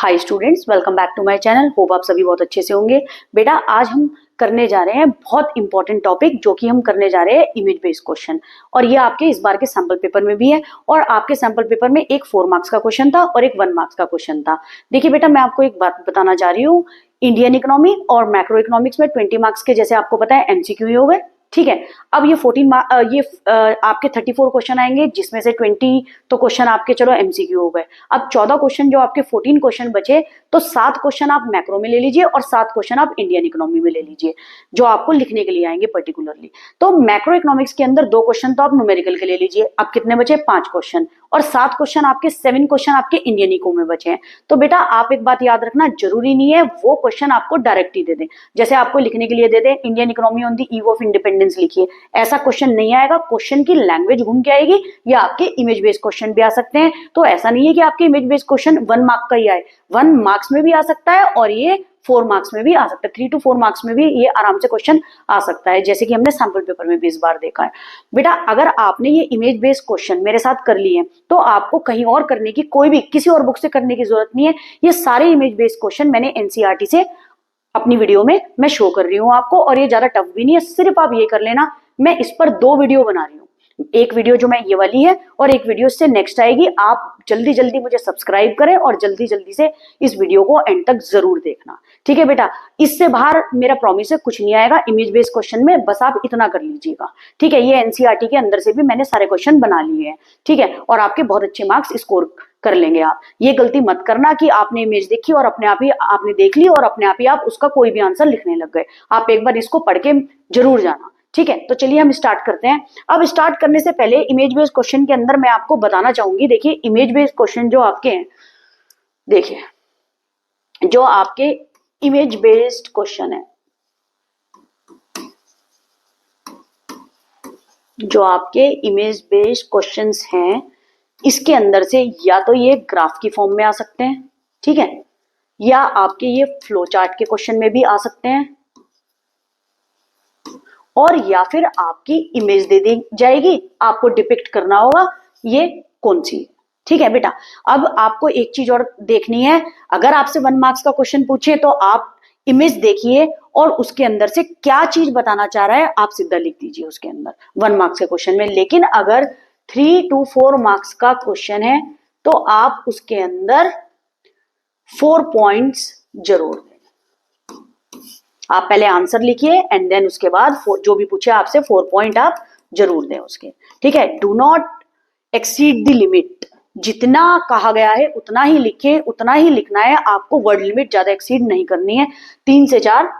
Hi students, welcome back to my channel. Hope आप सभी बहुत अच्छे से होंगे। बेटा आज हम करने जा रहे हैं बहुत इंपॉर्टेंट टॉपिक, जो कि हम करने जा रहे हैं इमेज बेस्ड क्वेश्चन। और ये आपके इस बार के सैंपल पेपर में भी है। और आपके सैंपल पेपर में एक 4 मार्क्स का क्वेश्चन था और एक 1 मार्क्स का क्वेश्चन था। देखिए बेटा, मैं आपको एक बात बताना चाह रही हूँ। इंडियन इकोनॉमी और मैक्रो इकोनॉमिक्स में 20 मार्क्स के, जैसे आपको पता है, एमसीक्यू ही हो गए। ठीक है, अब ये 14 आपके 34 क्वेश्चन आएंगे, जिसमें से 20 तो क्वेश्चन आपके चलो एमसीक्यू हो गए। अब 14 क्वेश्चन, जो आपके 14 क्वेश्चन बचे, तो 7 क्वेश्चन आप मैक्रो में ले लीजिए और 7 क्वेश्चन आप इंडियन इकोनॉमी में ले लीजिए, जो आपको लिखने के लिए आएंगे पर्टिकुलरली। तो मैक्रो इकोनॉमिक्स के अंदर 2 क्वेश्चन तो आप न्यूमेरिकल के ले लीजिए। अब कितने बचे? 5 क्वेश्चन। और 7 क्वेश्चन आपके, 7 क्वेश्चन आपके इंडियन इको में बचे हैं। तो बेटा आप एक बात याद रखना, जरूरी नहीं है वो क्वेश्चन आपको डायरेक्ट ही दे दें। जैसे आपको लिखने के लिए दे दें Indian economy on the eve of independence लिखिए, ऐसा क्वेश्चन नहीं आएगा। क्वेश्चन की लैंग्वेज घूम के आएगी, या आपके इमेज बेस्ड क्वेश्चन भी आ सकते हैं। तो ऐसा नहीं है कि आपके इमेज बेस्ड क्वेश्चन 1 मार्क का ही आए, 1 मार्क्स में भी आ सकता है और ये 4 मार्क्स में भी आ सकता है। 3 to 4 मार्क्स में भी ये आराम से क्वेश्चन आ सकता है, जैसे कि हमने सैंपल पेपर में भी इस बार देखा है। बेटा अगर आपने ये इमेज बेस्ड क्वेश्चन मेरे साथ कर लिए, तो आपको कहीं और करने की, कोई भी किसी और बुक से करने की जरूरत नहीं है। ये सारे इमेज बेस्ड क्वेश्चन मैंने एनसीईआरटी से अपनी वीडियो में मैं शो कर रही हूँ आपको, और ये ज्यादा टफ भी नहीं है। सिर्फ आप ये कर लेना, मैं इस पर 2 वीडियो बना रही हूँ। एक वीडियो जो मैं ये वाली है, और एक वीडियो इससे नेक्स्ट आएगी। आप जल्दी जल्दी मुझे सब्सक्राइब करें और जल्दी जल्दी से इस वीडियो को एंड तक जरूर देखना। ठीक है बेटा, इससे बाहर मेरा प्रॉमिस है कुछ नहीं आएगा इमेज बेस्ड क्वेश्चन में, बस आप इतना कर लीजिएगा। ठीक है, ये एनसीईआरटी के अंदर से भी मैंने सारे क्वेश्चन बना लिए हैं। ठीक है, और आपके बहुत अच्छे मार्क्स स्कोर कर लेंगे आप। ये गलती मत करना कि आपने इमेज देखी और अपने आप ही आपने देख ली और अपने आप ही आप उसका कोई भी आंसर लिखने लग गए। आप एक बार इसको पढ़ के जरूर जाना। ठीक है, तो चलिए हम स्टार्ट करते हैं। अब स्टार्ट करने से पहले इमेज बेस्ड क्वेश्चन के अंदर मैं आपको बताना चाहूंगी, देखिए इमेज बेस्ड क्वेश्चन जो आपके हैं, देखिए जो आपके इमेज बेस्ड क्वेश्चन है, जो आपके इमेज बेस्ड क्वेश्चंस हैं, इसके अंदर से या तो ये ग्राफ की फॉर्म में आ सकते हैं, ठीक है, या आपके ये फ्लो चार्ट के क्वेश्चन में भी आ सकते हैं, और या फिर आपकी इमेज दे दी जाएगी, आपको डिपिक्ट करना होगा ये कौन सी है। ठीक है बेटा, अब आपको एक चीज और देखनी है। अगर आपसे 1 मार्क्स का क्वेश्चन पूछे तो आप इमेज देखिए और उसके अंदर से क्या चीज बताना चाह रहा है आप सीधा लिख दीजिए उसके अंदर 1 मार्क्स के क्वेश्चन में। लेकिन अगर 3 to 4 मार्क्स का क्वेश्चन है तो आप उसके अंदर 4 पॉइंट्स जरूर दें। आप पहले आंसर लिखिए एंड देन उसके बाद जो भी पूछे आपसे 4 पॉइंट आप जरूर दें उसके। ठीक है, do not exceed the limit. जितना कहा गया है उतना ही लिखे, उतना ही लिखना है आपको। वर्ड लिमिट ज्यादा एक्सीड नहीं करनी है 3 से 4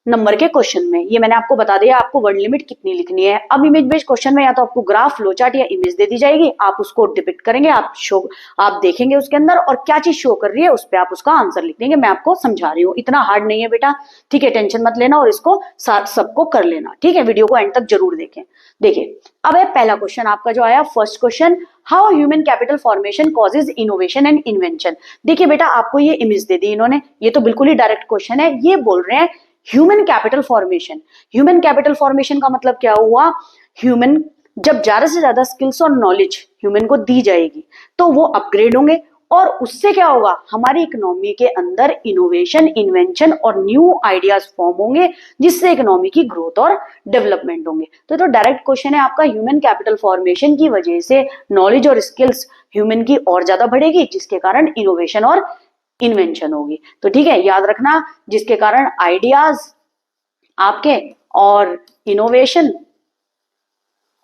नंबर के क्वेश्चन में। ये मैंने आपको बता दिया आपको वर्ड लिमिट कितनी लिखनी है। अब इमेज बेस्ड क्वेश्चन में या तो आपको ग्राफ, फ्लो चार्ट या इमेज दे दी जाएगी, आप उसको डिपिक्ट करेंगे, आप देखेंगे उसके अंदर और क्या चीज शो कर रही है उस पर आप उसका आंसर लिख देंगे। मैं आपको समझा रही हूँ, इतना हार्ड नहीं है बेटा। ठीक है, टेंशन मत लेना और इसको सबको कर लेना। ठीक है, वीडियो को एंड तक जरूर देखें। देखिए अब है पहला क्वेश्चन आपका जो आया, first question, how human capital formation causes innovation and invention. देखिए बेटा आपको ये इमेज दे दी इन्होंने, ये तो बिल्कुल ही डायरेक्ट क्वेश्चन है। ये बोल रहे हैं human capital formation. Human capital formation का मतलब क्या हुआ? ह्यूमन जब ज्यादा से ज्यादा स्किल्स और नॉलेज ह्यूमन को दी जाएगी तो वो अपग्रेड होंगे, और उससे क्या होगा, हमारी इकोनॉमी के अंदर इनोवेशन, इन्वेंशन और न्यू आइडियाज फॉर्म होंगे, जिससे इकोनॉमी की ग्रोथ और डेवलपमेंट होंगे। तो डायरेक्ट क्वेश्चन है आपका, ह्यूमन कैपिटल फॉर्मेशन की वजह से नॉलेज और स्किल्स ह्यूमन की और ज्यादा बढ़ेगी, जिसके कारण इनोवेशन और इन्वेंशन होगी। तो ठीक है, याद रखना, जिसके कारण आइडियाज आपके और इनोवेशन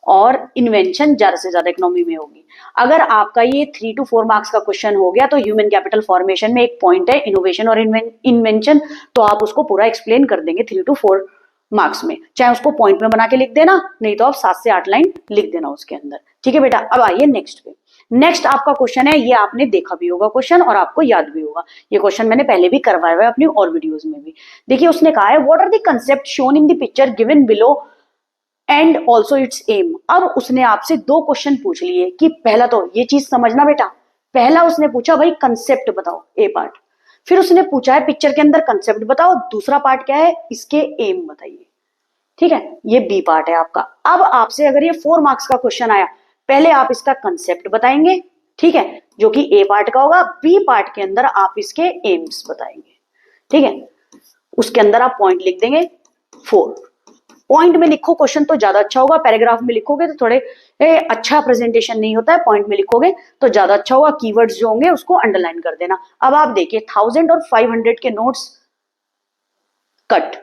और इन्वेंशन ज्यादा से ज्यादा इकोनॉमी में होगी। अगर आपका ये 3 to 4 मार्क्स का क्वेश्चन हो गया तो ह्यूमन कैपिटल फॉर्मेशन में एक पॉइंट है इनोवेशन और इन्वेंशन, तो आप उसको पूरा एक्सप्लेन कर देंगे 3 to 4 मार्क्स में। चाहे उसको पॉइंट में बना के लिख देना, नहीं तो आप 7 से 8 लाइन लिख देना उसके अंदर। ठीक है बेटा, अब आइए नेक्स्ट पे। नेक्स्ट आपका क्वेश्चन है, ये आपने देखा भी होगा क्वेश्चन और आपको याद भी होगा। ये क्वेश्चन मैंने पहले भी करवाया हुआ है अपनी और वीडियोस में भी। देखिए उसने कहा है, what are the concept shown in the picture given below and also it's aim. अब उसने आपसे 2 क्वेश्चन पूछ लिए कि पहला तो ये चीज समझना बेटा, पहला उसने पूछा भाई कंसेप्ट बताओ, ए पार्ट। फिर उसने पूछा है पिक्चर के अंदर कंसेप्ट बताओ, दूसरा पार्ट क्या है, इसके एम बताइए। ठीक है, ये बी पार्ट है आपका। अब आपसे अगर ये 4 मार्क्स का क्वेश्चन आया, पहले आप इसका कंसेप्ट बताएंगे, ठीक है, जो कि ए पार्ट का होगा। बी पार्ट के अंदर आप इसके एम्स बताएंगे, ठीक है। उसके अंदर आप पॉइंट लिख देंगे 4। पॉइंट में लिखो क्वेश्चन तो ज्यादा अच्छा होगा, पैराग्राफ में लिखोगे तो थोड़े अच्छा प्रेजेंटेशन नहीं होता है, पॉइंट में लिखोगे तो ज्यादा अच्छा होगा। कीवर्ड्स जो होंगे उसको अंडरलाइन कर देना। अब आप देखिए 1000 और 500 के नोट्स कट,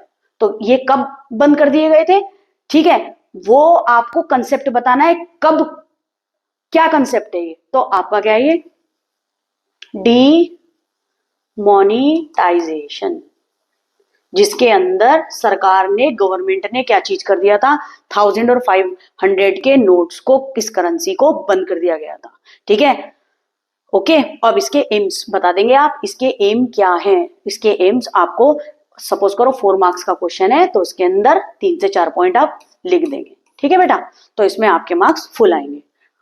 तो ये कब बंद कर दिए गए थे, ठीक है। वो आपको कंसेप्ट बताना है, कब, क्या कंसेप्ट है ये, तो आपका क्या है ये, डीमोनेटाइजेशन, जिसके अंदर सरकार ने, गवर्नमेंट ने क्या चीज कर दिया था, 1000 और 500 के नोट्स को, किस करेंसी को बंद कर दिया गया था, ठीक है। ओके, अब इसके एम्स बता देंगे आप, इसके एम क्या है। इसके एम्स आपको, सपोज करो 4 मार्क्स का क्वेश्चन है तो उसके अंदर 3 से 4 पॉइंट आप लिख देंगे, ठीक है बेटा, तो इसमें आपके मार्क्स फुल आएंगे।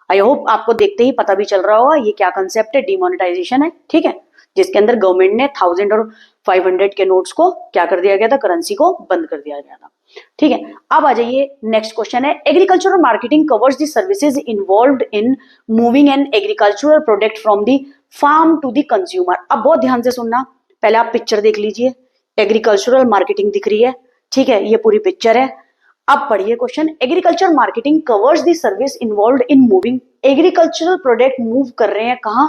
आई होप आपको देखते ही पता भी चल रहा होगा ये क्या कंसेप्ट है, डिमोनेटाइजेशन है, ठीक है, जिसके अंदर गवर्नमेंट ने 1000 और 500 के नोट्स को क्या कर दिया गया था, करेंसी को बंद कर दिया गया था, ठीक है। अब आ जाइए, नेक्स्ट क्वेश्चन है, agricultural marketing covers the services involved in moving an agricultural product from the farm to the consumer. अब बहुत ध्यान से सुनना, पहले आप पिक्चर देख लीजिए, एग्रीकल्चरल मार्केटिंग दिख रही है, ठीक है, ये पूरी पिक्चर है। अब पढ़िए question, agriculture marketing covers the service involved in moving, agricultural product move कर रहे हैं कहां,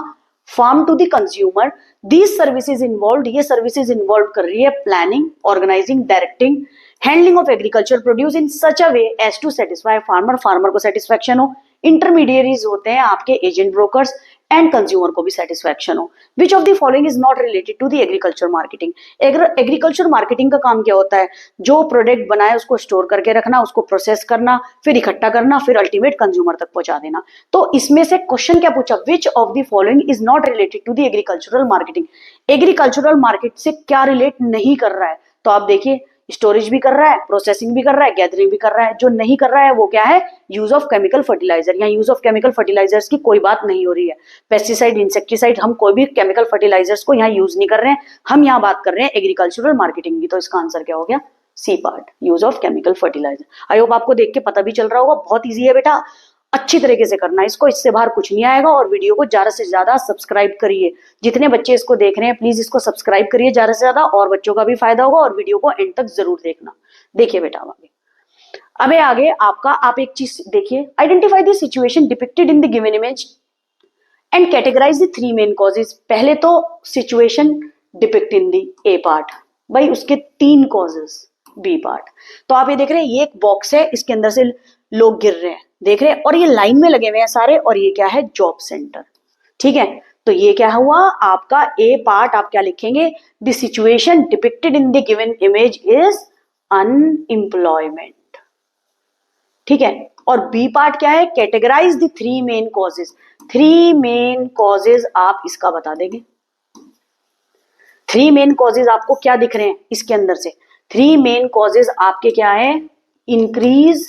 farm to the consumer. These services involve, ये सर्विसेज इन्वॉल्व कर रही है planning, organising, directing, handling of agriculture produce in such a way as to satisfy farmer, farmer को satisfaction हो, इंटरमीडिएरीज होते हैं आपके एजेंट ब्रोकर्स, एंड कंज्यूमर को भी सेटिस्फेक्शन हो। Which of the following is not related to the agriculture marketing. Agriculture marketing का काम क्या होता है, जो प्रोडक्ट बनाए उसको स्टोर करके रखना, उसको प्रोसेस करना, फिर इकट्ठा करना, फिर अल्टीमेट कंज्यूमर तक पहुंचा देना। तो इसमें से क्वेश्चन क्या पूछा, which of the following is not related to the agricultural marketing, agricultural market से क्या रिलेट नहीं कर रहा है। तो आप देखिए, स्टोरेज भी कर रहा है, प्रोसेसिंग भी कर रहा है, गैदरिंग भी कर रहा है, जो नहीं कर रहा है वो क्या है, यूज ऑफ केमिकल फर्टिलाइजर। यहाँ यूज ऑफ केमिकल फर्टिलाइजर्स की कोई बात नहीं हो रही है, पेस्टिसाइड, इंसेक्टिसाइड, हम कोई भी केमिकल फर्टिलाइजर्स को यहाँ यूज नहीं कर रहे हैं, हम यहाँ बात कर रहे हैं एग्रीकल्चरल मार्केटिंग की। तो इसका आंसर क्या हो गया, C part, use of chemical fertiliser. I hope आपको देख के पता भी चल रहा होगा, बहुत ईजी है बेटा, अच्छी तरीके से करना इसको, इससे बाहर कुछ नहीं आएगा। और वीडियो को ज्यादा से ज्यादा सब्सक्राइब करिए, जितने बच्चे इसको देख रहे हैं प्लीज इसको सब्सक्राइब करिए ज्यादा से ज्यादा, और बच्चों का भी फायदा होगा, और वीडियो को एंड तक जरूर देखना। देखिए बेटा आगे, अबे आगे आपका, आप एक चीज देखिए, identify the situation depicted in the given image and categorise the 3 main causes. पहले तो situation depict in the A part, भाई उसके 3 कॉजेज बी पार्ट। तो आप ये देख रहे हैं, ये एक बॉक्स है, इसके अंदर से लोग गिर रहे हैं, देख रहे हैं, और ये लाइन में लगे हुए हैं सारे, और ये क्या है, जॉब सेंटर, ठीक है। तो ये क्या हुआ आपका ए पार्ट, आप क्या लिखेंगे, the situation depicted in the given image is unemployment, ठीक है। और बी पार्ट क्या है, categorise the 3 main causes. 3 main causes आप इसका बता देंगे। 3 मेन कॉजेज आपको क्या दिख रहे हैं इसके अंदर से, 3 मेन कॉजेज आपके क्या है, increase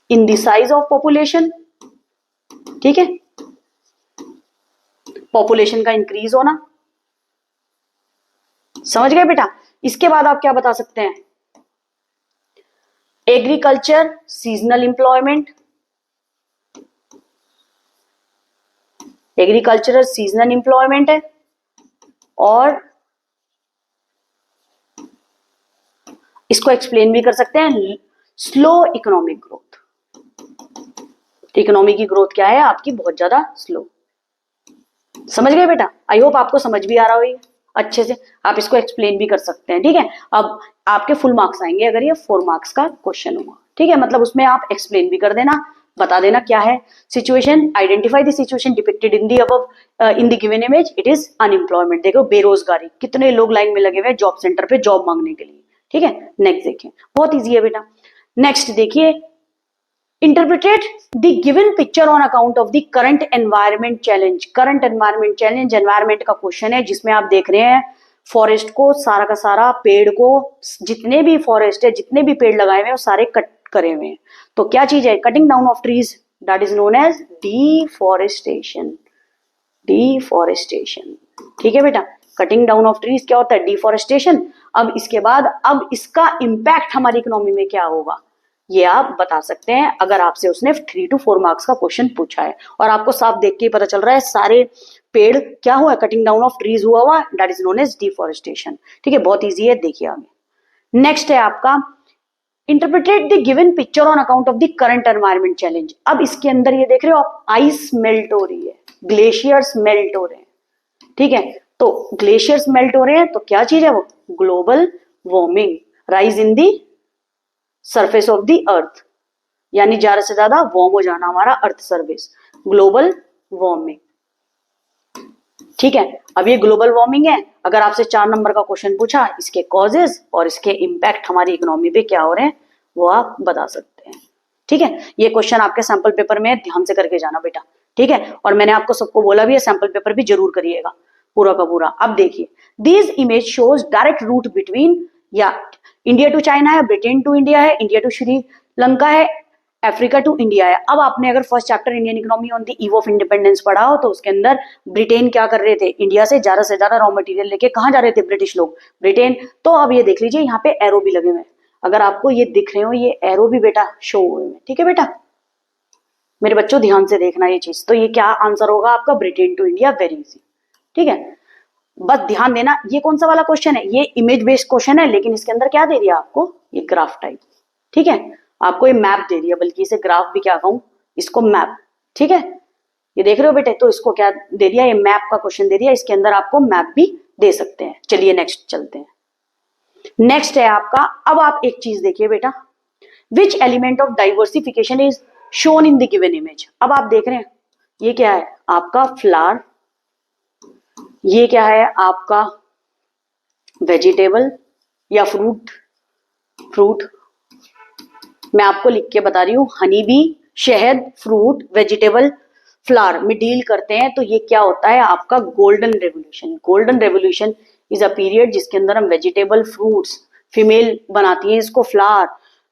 in the size of population, ठीक है, पॉपुलेशन का इंक्रीज होना, समझ गए बेटा। इसके बाद आप क्या बता सकते हैं, agriculture seasonal employment, agricultural seasonal employment है, और इसको एक्सप्लेन भी कर सकते हैं स्लो इकोनॉमिक ग्रोथ। इकोनॉमी की ग्रोथ क्या है आपकी, बहुत ज्यादा स्लो। समझ गए बेटा, आई होप आपको समझ भी आ रहा होगी अच्छे से, आप इसको एक्सप्लेन भी कर सकते हैं, ठीक है। अब आपके फुल मार्क्स आएंगे अगर ये 4 मार्क्स का क्वेश्चन हुआ, ठीक है, मतलब उसमें आप एक्सप्लेन भी कर देना, बता देना क्या है situation, identify the situation depicted in the above in the given image, it is unemployment. देखो बेरोजगारी, कितने लोग लाइन में लगे हुए हैं जॉब सेंटर पे जॉब मांगने के लिए, ठीक है। नेक्स्ट देखिए, बहुत ईजी है बेटा। नेक्स्ट देखिए, interpret the given picture on account of the current environment challenge. Current environment challenge environment का क्वेश्चन है, जिसमें आप देख रहे हैं फॉरेस्ट को, सारा का सारा पेड़ को, जितने भी फॉरेस्ट है, जितने भी पेड़ लगाए हुए हैं वो सारे कट करे हुए हैं। तो क्या चीज है, cutting down of trees, that is known as deforestation. Deforestation, ठीक है बेटा, कटिंग डाउन ऑफ ट्रीज क्या होता है, डिफॉरेस्टेशन। अब इसके बाद, अब इसका इंपैक्ट हमारी इकोनॉमी में क्या होगा, ये आप बता सकते हैं अगर आपसे उसने 3 to 4 मार्क्स का क्वेश्चन पूछा है और आपको साफ देख के ही पता चल रहा है सारे पेड़ क्या हुआ, कटिंग डाउन ऑफ ट्रीज हुआ, that is known as deforestation. ठीक है, बहुत ईजी है, देखिए आगे। नेक्स्ट है आपका interpret the given picture on account of the current environment challenge. अब इसके अंदर ये देख रहे हो आप, आइस मेल्ट हो रही है, ग्लेशियर्स मेल्ट हो रहे हैं। ठीक है, तो ग्लेशियर्स मेल्ट हो रहे हैं तो क्या चीज है वो, global warming, rise in the surface of the earth, यानी ज्यादा से ज्यादा वार्म हो जाना हमारा अर्थ सरफेस, ग्लोबल वार्मिंग। ठीक है, अब ये ग्लोबल वार्मिंग है, अगर आपसे 4 नंबर का क्वेश्चन पूछा, इसके कॉजेज और इसके इंपैक्ट हमारी इकोनॉमी पे क्या हो रहे हैं वो आप बता सकते हैं। ठीक है, ये क्वेश्चन आपके सैंपल पेपर में ध्यान से करके जाना बेटा। ठीक है, और मैंने आपको सबको बोला भी है सैंपल पेपर भी जरूर करिएगा पूरा का पूरा। अब देखिए, this image shows direct route between, या इंडिया टू चाइना है, ब्रिटेन टू इंडिया है, इंडिया टू श्रीलंका है, अफ्रीका टू इंडिया है। अब आपने अगर first chapter Indian economy on the eve of independence पढ़ा हो तो उसके अंदर ब्रिटेन क्या कर रहे थे, इंडिया से ज्यादा रॉ मटेरियल लेके कहां जा रहे थे ब्रिटिश लोग, ब्रिटेन। तो अब ये देख लीजिए यहाँ पे एरो भी लगे हुए हैं, अगर आपको ये दिख रहे हो ये एरो भी बेटा शो हुए हैं। ठीक है बेटा, मेरे बच्चों ध्यान से देखना ये चीज। तो ये क्या आंसर होगा आपका, Britain to India, very easy. ठीक है, बस ध्यान देना ये कौन सा वाला क्वेश्चन है, ये इमेज बेस्ड क्वेश्चन है, लेकिन इसके अंदर क्या दे दिया आपको, ये ग्राफ टाइप। ठीक है, आपको ये मैप दे दिया, बल्कि इसे ग्राफ भी क्या कहूं, इसको मैप। ठीक है, ये देख रहे हो बेटे, तो इसको क्या दे दिया, ये मैप का क्वेश्चन दे दिया, इसके अंदर आपको मैप भी दे सकते हैं। चलिए नेक्स्ट चलते हैं। नेक्स्ट है आपका, अब आप एक चीज देखिए बेटा, which element of diversification is shown in the given image. अब आप देख रहे हैं ये क्या है आपका फ्लावर, ये क्या है आपका वेजिटेबल या फ्रूट मैं आपको लिख के बता रही हूं, हनी बी, शहद, फ्रूट, वेजिटेबल, फ्लावर में डील करते हैं। तो ये क्या होता है आपका golden revolution. Golden revolution is a period जिसके अंदर हम वेजिटेबल, फ्रूट्स, फीमेल बनाती है इसको फ्लावर,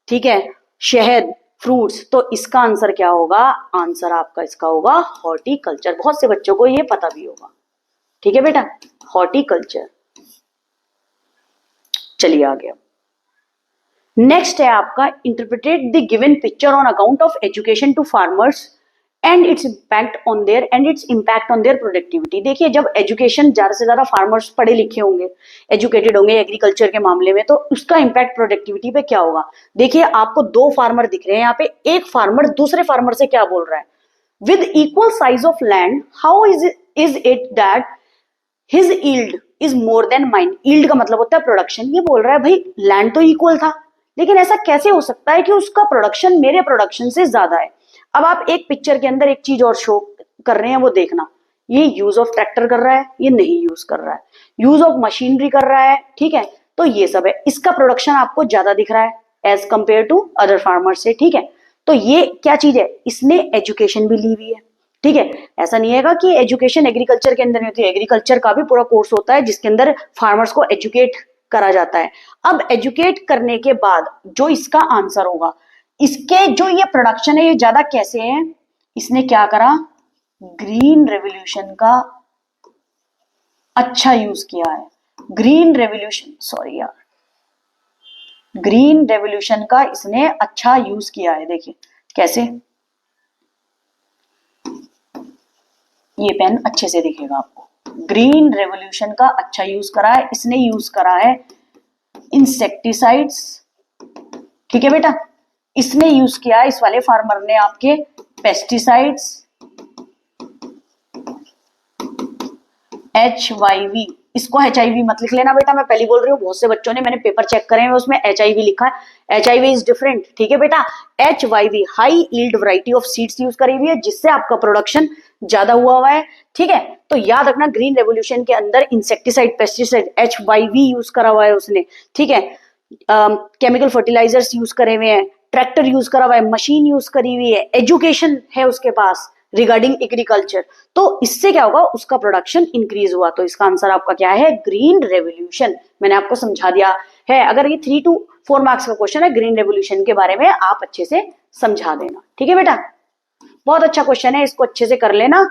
ठीक है, शहद, फ्रूट्स। तो इसका आंसर क्या होगा, आंसर आपका इसका होगा हॉर्टिकल्चर। बहुत से बच्चों को ये पता भी होगा। ठीक है बेटा, हॉर्टिकल्चर। चलिए आगे। नेक्स्ट है आपका interpret the given picture on account of education to farmers and its impact on their productivity. देखिए, जब एजुकेशन ज्यादा से ज्यादा फार्मर्स पढ़े लिखे होंगे, एजुकेटेड होंगे एग्रीकल्चर के मामले में, तो उसका इम्पैक्ट प्रोडक्टिविटी पे क्या होगा। देखिए, आपको 2 फार्मर दिख रहे हैं यहाँ पे, एक फार्मर दूसरे फार्मर से क्या बोल रहा है, with equal size of land how is it that his yield is more than mine. Yield का मतलब होता है प्रोडक्शन। ये बोल रहा है भाई लैंड तो इक्वल था, लेकिन ऐसा कैसे हो सकता है कि उसका प्रोडक्शन मेरे प्रोडक्शन से ज्यादा है। अब आप एक पिक्चर के अंदर एक चीज और शो कर रहे हैं, वो देखना, ये यूज ऑफ ट्रैक्टर कर रहा है, ये नहीं यूज कर रहा है, यूज ऑफ मशीनरी कर रहा है। ठीक है, तो ये सब है, इसका प्रोडक्शन आपको ज्यादा दिख रहा है as compare to other farmer से। ठीक है, तो ये क्या चीज है, इसने एजुकेशन भी ली हुई है। ठीक है, ऐसा नहीं है कि एजुकेशन एग्रीकल्चर के अंदर नहीं होती है, एग्रीकल्चर का भी पूरा कोर्स होता है जिसके अंदर फार्मर्स को एजुकेट करा जाता है। अब एजुकेट करने के बाद जो इसका आंसर होगा, इसके जो ये प्रोडक्शन है ये ज्यादा कैसे है, इसने क्या करा, ग्रीन रेवोल्यूशन का अच्छा यूज किया है। ग्रीन रेवोल्यूशन, सॉरी यार, ग्रीन रेवोल्यूशन का इसने अच्छा यूज किया है। देखिए कैसे, ये पेन अच्छे से दिखेगा आपको, ग्रीन रेवोल्यूशन का अच्छा यूज करा है इसने, यूज करा है इंसेक्टिसाइड्स। ठीक है बेटा, इसने यूज किया है, इस वाले फार्मर ने आपके पेस्टिसाइड्स, HYV, इसको HIV मत लिख लेना बेटा, मैं पहले बोल रही हूँ, बहुत से बच्चों ने, मैंने पेपर चेक करे हैं उसमें HIV लिखा है, HIV इज डिफरेंट। ठीक है बेटा, HYV high yield variety of seeds use करी हुई है जिससे आपका प्रोडक्शन ज्यादा हुआ है। ठीक है, तो याद रखना ग्रीन रेवोल्यूशन के अंदर इंसेक्टिसाइड, पेस्टिसाइड, HYV यूज करा हुआ है उसने। ठीक है, केमिकल फर्टिलाइजर्स यूज करे हुए हैं, ट्रैक्टर यूज करा हुआ है, मशीन यूज करी हुई है, एजुकेशन है उसके पास रिगार्डिंग एग्रीकल्चर। तो इससे क्या होगा, उसका प्रोडक्शन इंक्रीज हुआ। तो इसका आंसर आपका क्या है, ग्रीन रेवोल्यूशन। मैंने आपको समझा दिया है, अगर ये 3 to 4 मार्क्स का क्वेश्चन है ग्रीन रेवोल्यूशन के बारे में, आप अच्छे से समझा देना। ठीक है बेटा, बहुत अच्छा क्वेश्चन है, इसको अच्छे से कर लेना।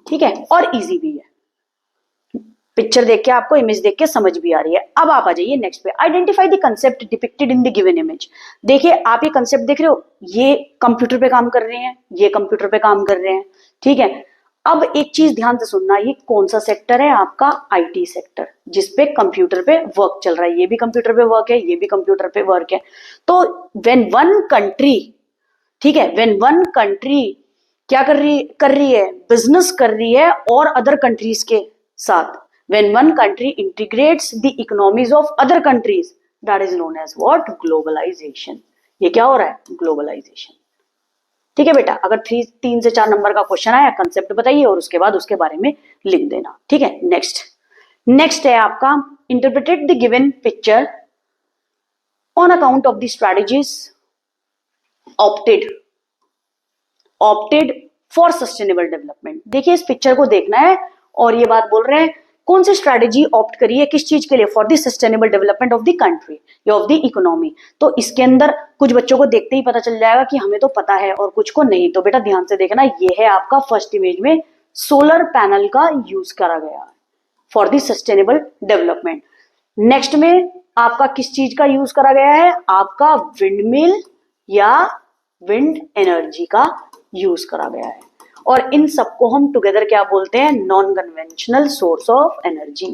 ठीक है, और इजी भी है। पिक्चर देख के आपको इमेज देख के समझ भी आ रही है। अब आप आ जाइए नेक्स्ट पे, identify the concept depicted in the given image. देखिए आप ये कंसेप्ट देख रहे हो, ये कंप्यूटर पे काम कर रहे हैं, ये कंप्यूटर पे काम कर रहे हैं, ठीक है। अब एक चीज ध्यान से सुनना, ये कौन सा सेक्टर है आपका, आईटी सेक्टर, जिसपे कंप्यूटर पे वर्क चल रहा है, ये भी कंप्यूटर पे वर्क है, ये भी कंप्यूटर पे वर्क है। तो व्हेन वन कंट्री, ठीक है, व्हेन वन कंट्री क्या कर रही है, बिजनेस कर रही है और अदर कंट्रीज के साथ, when one country integrates the economies of other countries, that is known as what, globalization। ये क्या हो रहा है, ग्लोबलाइजेशन। ठीक है बेटा, अगर 3 से 4 नंबर का क्वेश्चन आया, कंसेप्ट बताइए और उसके बाद उसके बारे में लिख देना, ठीक है। नेक्स्ट है आपका, interpreted the given picture on account of the strategies opted for sustainable development. देखिए इस पिक्चर को देखना है और ये बात बोल रहे हैं कौन सी स्ट्रैटेजी ऑप्ट करी है, किस चीज के लिए, for the sustainable development of the country या ऑफ द इकोनॉमी। तो इसके अंदर कुछ बच्चों को देखते ही पता चल जाएगा कि हमें तो पता है और कुछ को नहीं। तो बेटा ध्यान से देखना, ये है आपका फर्स्ट इमेज में सोलर पैनल का यूज करा गया for the sustainable development. Next में आपका किस चीज का यूज करा गया है, आपका विंडमिल या विंड एनर्जी का यूज करा गया है। और इन सबको हम टुगेदर क्या बोलते हैं, non conventional source of energy,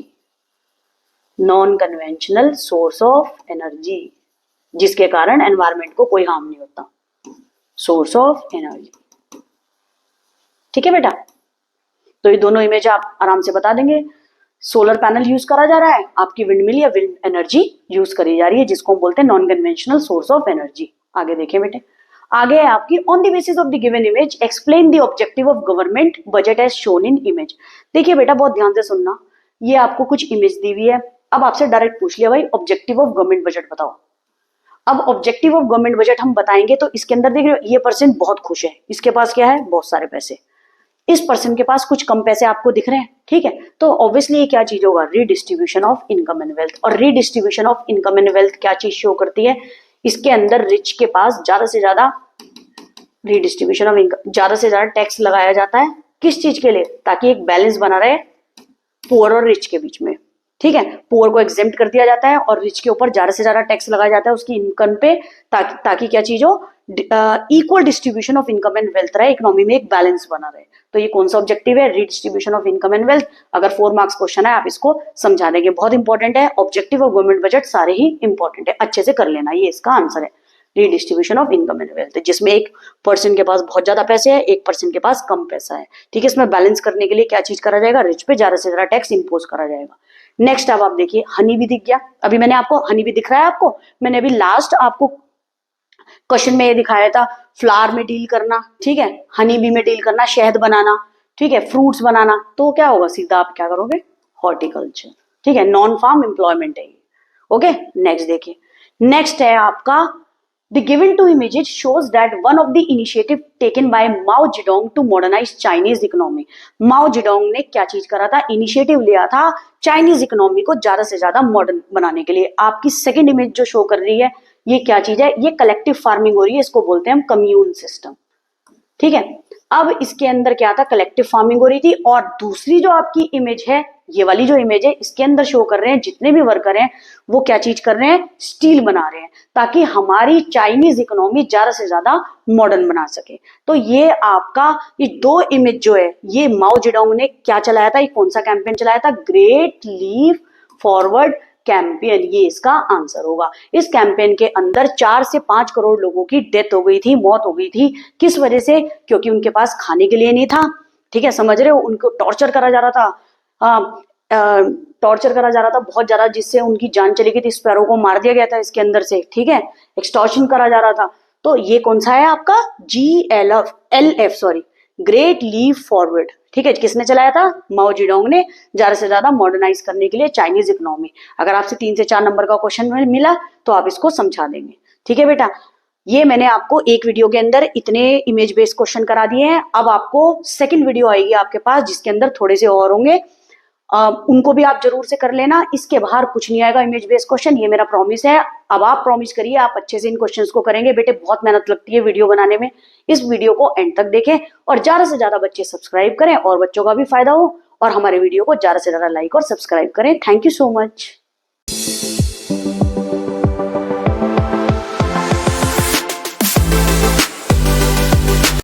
non conventional source of energy, जिसके कारण एनवायरमेंट को कोई हार्म नहीं होता, सोर्स ऑफ एनर्जी। ठीक है बेटा, तो ये दोनों इमेज आप आराम से बता देंगे। सोलर पैनल यूज करा जा रहा है, आपकी विंडमिल या विंड एनर्जी यूज करी जा रही है, जिसको हम बोलते हैं non conventional source of energy. आगे देखें बेटे, आगे है आपकी on the basis of the given image explain the objective of government budget as shown in image. देखिए बेटा बहुत ध्यान से सुनना, ये आपको कुछ इमेज दी हुई है, अब आपसे डायरेक्ट पूछ लिया भाई ऑब्जेक्टिव ऑफ गवर्नमेंट बजट बताओ। अब ऑब्जेक्टिव ऑफ गवर्नमेंट बजट हम बताएंगे तो इसके अंदर देख रहे हो ये पर्सन बहुत खुश है, इसके पास क्या है, बहुत सारे पैसे, इस पर्सन के पास कुछ कम पैसे आपको दिख रहे हैं, ठीक है। तो ऑब्वियसली ये क्या चीज होगा, redistribution of income and wealth. और redistribution of income and wealth क्या चीज शो करती है, इसके अंदर रिच के पास ज्यादा से ज्यादा रीडिस्ट्रीब्यूशन ऑफ इनकम, ज्यादा से ज्यादा टैक्स लगाया जाता है, किस चीज के लिए, ताकि एक बैलेंस बना रहे पुअर और रिच के बीच में, ठीक है। पुअर को एग्जेम्प्ट कर दिया जाता है और रिच के ऊपर ज्यादा से ज्यादा टैक्स लगाया जाता है उसकी इनकम पे, ताकि क्या चीज हो, equal distribution of income and wealth रहे, इकोनॉमी में एक बैलेंस बना रहे। तो ये कौन सा ऑब्जेक्टिव है, redistribution of income and wealth. अगर 4 मार्क्स क्वेश्चन है आप इसको समझा देंगे, बहुत इंपॉर्टेंट है। ऑब्जेक्टिव ऑफ गवर्नमेंट बजट सारे ही इंपॉर्टेंट है, अच्छे से कर लेना, ये इसका आंसर है, redistribution of income and wealth, जिसमें एक पर्सन के पास बहुत ज्यादा पैसे है, एक पर्सन के पास कम पैसा है, ठीक है। इसमें बैलेंस करने के लिए क्या चीज करा जाएगा, रिच पे ज्यादा से ज्यादा टैक्स इंपोज करा जाएगा। नेक्स्ट अब आप देखिए, हनी भी दिख गया, अभी मैंने आपको हनी भी दिख रहा है आपको, मैंने अभी लास्ट आपको क्वेश्चन में ये दिखाया था फ्लावर में डील करना, ठीक है, हनी बी में डील करना, शहद बनाना, ठीक है, फ्रूट्स बनाना। तो क्या होगा, सीधा आप क्या करोगे, हॉर्टिकल्चर, ठीक है, नॉन फार्म एम्प्लॉयमेंट है ये। ओके, नेक्स्ट देखिए, नेक्स्ट है आपका The given two images shows that one of the initiative taken by Mao Zedong to modernize Chinese economy। Mao Zedong ने क्या चीज करा था, इनिशिएटिव लिया था चाइनीज इकोनॉमी को ज्यादा से ज्यादा मॉडर्न बनाने के लिए। आपकी सेकंड इमेज जो शो कर रही है ये क्या चीज है, ये कलेक्टिव फार्मिंग हो रही है, इसको बोलते हैं हम कम्यून सिस्टम, ठीक है। अब इसके अंदर क्या था, कलेक्टिव फार्मिंग हो रही थी। और दूसरी जो आपकी इमेज है, ये वाली जो इमेज है, इसके अंदर शो कर रहे हैं जितने भी वर्कर हैं वो क्या चीज कर रहे हैं, स्टील बना रहे हैं, ताकि हमारी चाइनीज इकोनॉमी ज्यादा से ज्यादा मॉडर्न बना सके। तो ये आपका ये 2 इमेज जो है, ये माओ जेडोंग ने क्या चलाया था, ये कौन सा कैंपेन चलाया था, ग्रेट लीप फॉरवर्ड कैंपेन, ये इसका आंसर होगा। इस कैंपेन के अंदर 4 से 5 करोड़ लोगों की डेथ हो गई थी, मौत हो गई थी। किस वजह से, क्योंकि उनके पास खाने के लिए नहीं था, ठीक है, समझ रहे हो, उनको टॉर्चर करा जा रहा था, टॉर्चर करा जा रहा था बहुत ज्यादा, जिससे उनकी जान चली गई थी, स्पैरो को मार दिया गया था इसके अंदर से, ठीक है, एक्सटॉर्शन करा जा रहा था। तो ये कौन सा है आपका, GLF sorry, great leap forward, ठीक है, किसने चलाया था, माओ जेडोंग ने, ज्यादा से ज्यादा मॉडर्नाइज करने के लिए चाइनीज इकोनॉमी। अगर आपसे 3 से 4 नंबर का क्वेश्चन मिला तो आप इसको समझा देंगे, ठीक है बेटा। ये मैंने आपको एक वीडियो के अंदर इतने इमेज बेस्ड क्वेश्चन करा दिए हैं। अब आपको सेकंड वीडियो आएगी आपके पास जिसके अंदर थोड़े से और होंगे, उनको भी आप जरूर से कर लेना। इसके बाहर कुछ नहीं आएगा इमेज बेस्ड क्वेश्चन, ये मेरा प्रॉमिस है। अब आप प्रॉमिस करिए आप अच्छे से इन क्वेश्चंस को करेंगे। बेटे बहुत मेहनत लगती है वीडियो बनाने में, इस वीडियो को एंड तक देखें और ज्यादा से ज्यादा बच्चे सब्सक्राइब करें और बच्चों का भी फायदा हो और हमारे वीडियो को ज्यादा से ज्यादा लाइक और सब्सक्राइब करें। Thank you so much.